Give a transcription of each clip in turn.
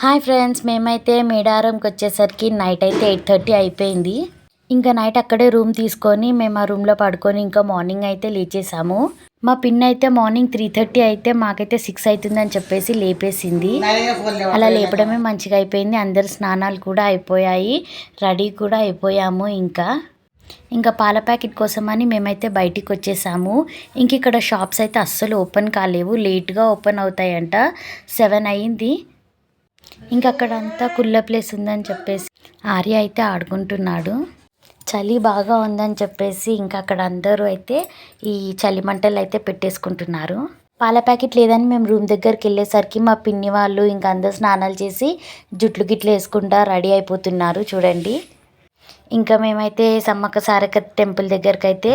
Hi friends, మేమైతే మేడారంకి వచ్చేసరికి night అయితే 8:30 అయిపోయింది. ఇంకా నైట్ అక్కడే రూమ్ తీసుకొని మేము ఆ రూమ్లో పడుకొని ఇంకా మార్నింగ్ అయితే లేచేసాము. మా పిన్ అయితే మార్నింగ్ 3:30 అయితే మాకైతే 6 అవుతుందని చెప్పేసి లేపేసింది. అలా లేపడమే మంచిగా అయిపోయింది. అందరు స్నానాలు కూడా అయిపోయాయి, రెడీ కూడా అయిపోయాము. ఇంకా పాల ప్యాకెట్ కోసమని మేమైతే బయటికి వచ్చేసాము. ఇంక ఇక్కడ షాప్స్ అయితే అస్సలు ఓపెన్ కాలేవు, లేట్గా ఓపెన్ అవుతాయంట. 7 అయింది. ఇంకా అక్కడ అంతా కుళ్ళ ప్లేస్ ఉందని చెప్పేసి ఆర్య అయితే ఆడుకుంటున్నాడు. చలి బాగా ఉందని చెప్పేసి ఇంకా అక్కడ అందరూ అయితే ఈ చలి మంటలు అయితే పెట్టేసుకుంటున్నారు. పాల ప్యాకెట్ లేదని మేము రూమ్ దగ్గరికి వెళ్ళేసరికి మా పిన్ని వాళ్ళు ఇంకా అందరు స్నానాలు చేసి జుట్లు గిట్లు వేసుకుంటా రెడీ అయిపోతున్నారు చూడండి. ఇంకా మేమైతే సమ్మక్క సారక్క టెంపుల్ దగ్గరికి అయితే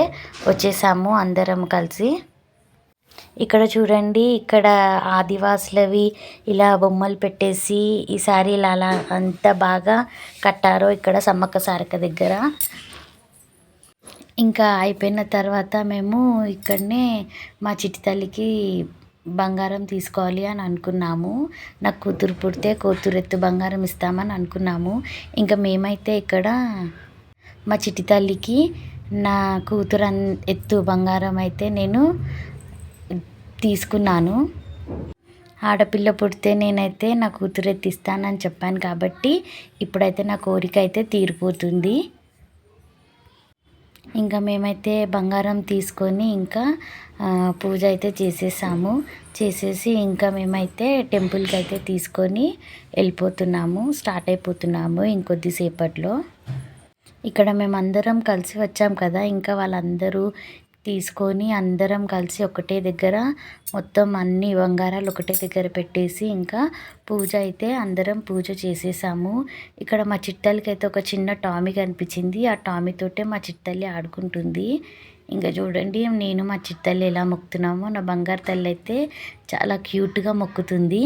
వచ్చేసాము అందరం కలిసి. ఇక్కడ చూడండి, ఇక్కడ ఆదివాసులవి ఇలా బొమ్మలు పెట్టేసి ఈసారి ఇలా అలా అంత బాగా కట్టారో ఇక్కడ సమ్మక్క సారక్క దగ్గర. ఇంకా అయిపోయిన తర్వాత మేము ఇక్కడనే మా చిట్టి తల్లికి బంగారం తీసుకోవాలి అని అనుకున్నాము. నాకు కూతురు పుడితే కూతురెత్తు బంగారం ఇస్తామని అనుకున్నాము. ఇంకా మేమైతే ఇక్కడ మా చిట్టి తల్లికి నా కూతురు ఎత్తు బంగారం అయితే నేను తీసుకున్నాను. ఆడపిల్ల పుడితే నేనైతే నా కూతురు ఎత్తిస్తానని చెప్పాను కాబట్టి ఇప్పుడైతే నా కోరిక అయితే తీరిపోతుంది. ఇంకా మేమైతే బంగారం తీసుకొని ఇంకా పూజ అయితే చేసేసాము. చేసేసి ఇంకా మేమైతే టెంపుల్కి అయితే తీసుకొని స్టార్ట్ అయిపోతున్నాము ఇంకొద్దిసేపట్లో. ఇక్కడ మేమందరం కలిసి వచ్చాం కదా, ఇంకా వాళ్ళందరూ తీసుకొని అందరం కలిసి ఒకటే దగ్గర మొత్తం అన్ని బంగారాలు ఒకటే దగ్గర పెట్టేసి ఇంకా పూజ అయితే అందరం పూజ చేసేసాము. ఇక్కడ మా చిట్టలకి అయితే ఒక చిన్న టామీ కనిపించింది. ఆ టామీతోటే మా చిట్టల్లి ఆడుకుంటుంది. ఇంకా చూడండి, నేను మా చిట్టల్లి ఎలా మొక్కుతున్నామో. నా బంగారు తల్లి అయితే చాలా క్యూట్గా మొక్కుతుంది.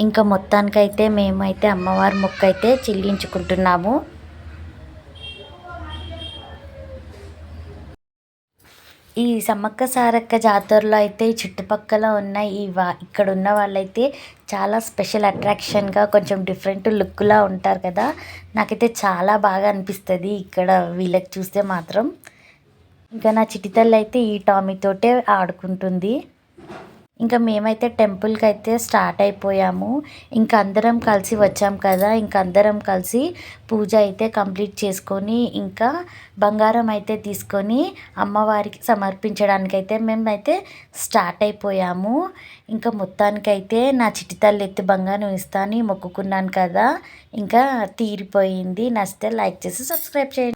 ఇంకా మొత్తానికైతే మేమైతే అమ్మవారి మొక్క అయితే చెల్లించుకుంటున్నాము. ఈ సమ్మక్క సారక్క జాతరలో అయితే ఈ చుట్టుపక్కల ఉన్న ఇక్కడ ఉన్న వాళ్ళైతే చాలా స్పెషల్ అట్రాక్షన్గా కొంచెం డిఫరెంట్ లుక్లా ఉంటారు కదా. నాకైతే చాలా బాగా అనిపిస్తుంది ఇక్కడ వీళ్ళకి చూస్తే మాత్రం. ఇంకా నా చిట్టి తల్లి అయితే ఈ టామీతోటే ఆడుకుంటుంది. ఇంకా మేమైతే టెంపుల్కి అయితే స్టార్ట్ అయిపోయాము. ఇంకా అందరం కలిసి వచ్చాం కదా, ఇంకా అందరం కలిసి పూజ అయితే కంప్లీట్ చేసుకొని ఇంకా బంగారం అయితే తీసుకొని అమ్మవారికి సమర్పించడానికి అయితే మేమైతే స్టార్ట్ అయిపోయాము. ఇంకా మొత్తానికైతే నా చిట్టి తల్లి ఎత్తి బంగారం ఇస్తాను మొక్కుకున్నాను కదా, ఇంకా తీరిపోయింది. నచ్చితే లైక్ చేసి సబ్స్క్రైబ్ చేయండి.